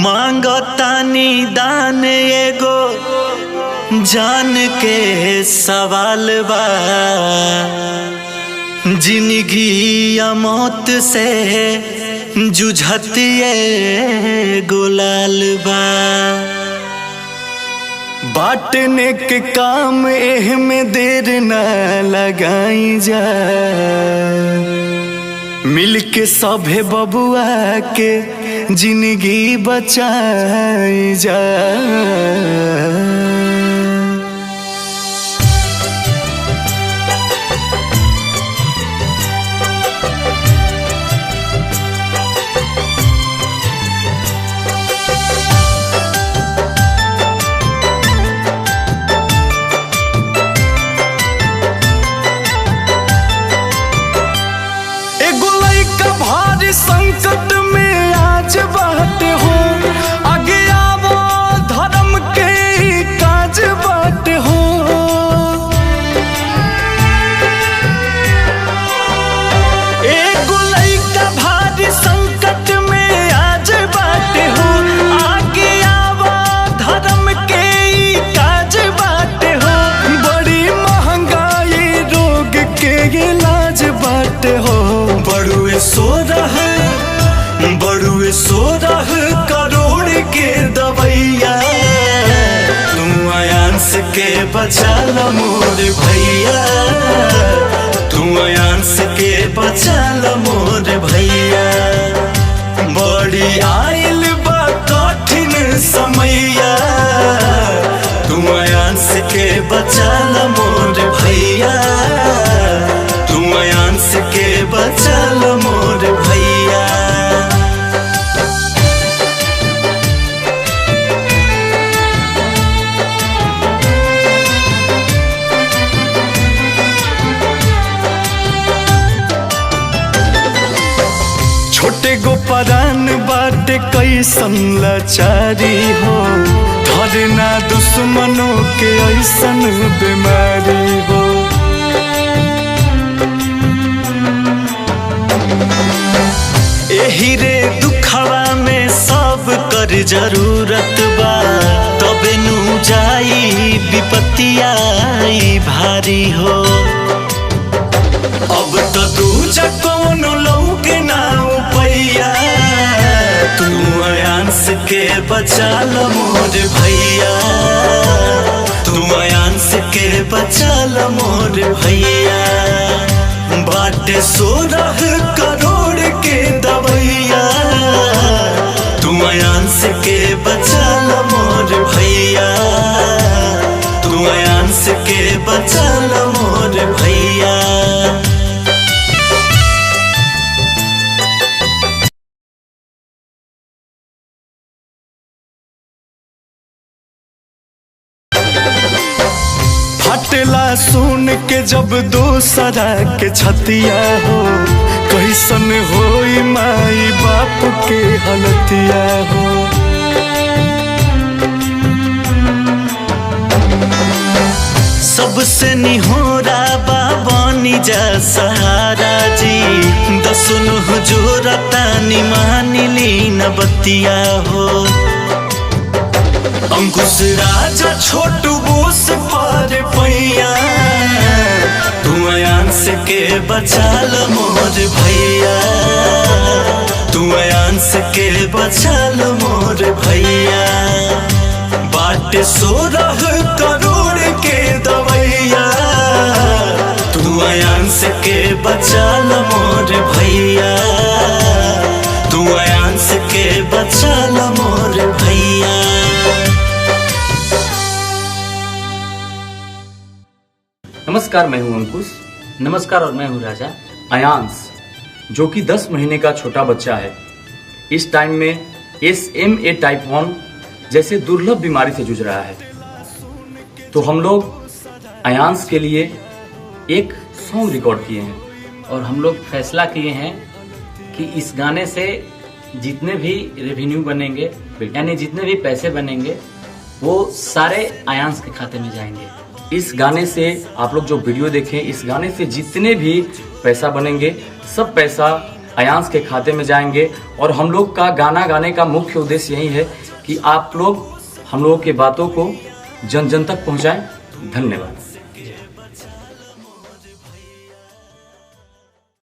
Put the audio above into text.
मांगतानी दान एगो जान के सवाल बा, जिंदगी या मौत से जुझतिए गुलाल बा। बांटने के काम एह में देर न लगाई जा, मिलके सभे बबुआ के जिंदगी बचाई जा। भारी संकट में आज बात हो, आगे आवो धर्म के काज बात हो। एगो लइका भारी संकट में आज बात हो, आगे आवो धर्म के काज बात हो। बड़ी महंगाई रोग के इलाज बात हो, बड़ुए सोरह करोड़ के दवैया। तू आयांस के बचा ल मोर भैया, तू आयांस के बचा ल मोर भैया। बड़ी आइल बा कठिन समैया, तू आयांस के बचा ल मोर भैया, तू आयांस के बचा ल मोर भैया। छोटे गो परान बाटे कैसन लाचारी हो, धरना दुश्मनों के ऐसन बीमारी हो। एही रे दुखवा में सब कर जरूरत बा, तबे नु जाई विपत्तिया भारी हो। अब तो दूजा कोनो लौके ना उपैया, तू आयांस के बचा ल मोर भैया, तू आयांस के बचा ल मोर भैया। बाटे 16 करोड़ के दवैया, तू आयांस के बचा ल मोर भैया, तू आयांस के बचा ल मोर भैया। फटला सुन के जब दूसरा के छतिया हो, कैसन होई माई बाप के हलतिया हो। सबसे निहोरा बाबानी जा सहारा जी, दसुन हुजूरा तानी मानिली न बतिया हो। अंकुश राजा छोटू बोस पर पैया, तू आयांस के बचा ल मोर भैया, तू आयांस के बचा ल मोर भैया। बाटे 16 करोड़ के दवैया, तू आयांस के बचा ल मोर भैया, तू आयांस के बचा ल मोर भैया। नमस्कार, मैं हूं अंकुश। नमस्कार, और मैं हूं राजा। आयांस जो कि 10 महीने का छोटा बच्चा है, इस टाइम में SMA टाइप 1 जैसे दुर्लभ बीमारी से जूझ रहा है। तो हम लोग आयांस के लिए एक सॉन्ग रिकॉर्ड किए हैं और हम लोग फैसला किए हैं कि इस गाने से जितने भी रेवेन्यू बनेंगे, यानी जितने भी पैसे बनेंगे, वो सारे आयांस के खाते में जाएंगे। इस गाने से आप लोग जो वीडियो देखें, इस गाने से जितने भी पैसा बनेंगे, सब पैसा अयांश के खाते में जाएंगे। और हम लोग का गाना गाने का मुख्य उद्देश्य यही है कि आप लोग हम लोगों की बातों को जन जन तक पहुंचाएं। धन्यवाद।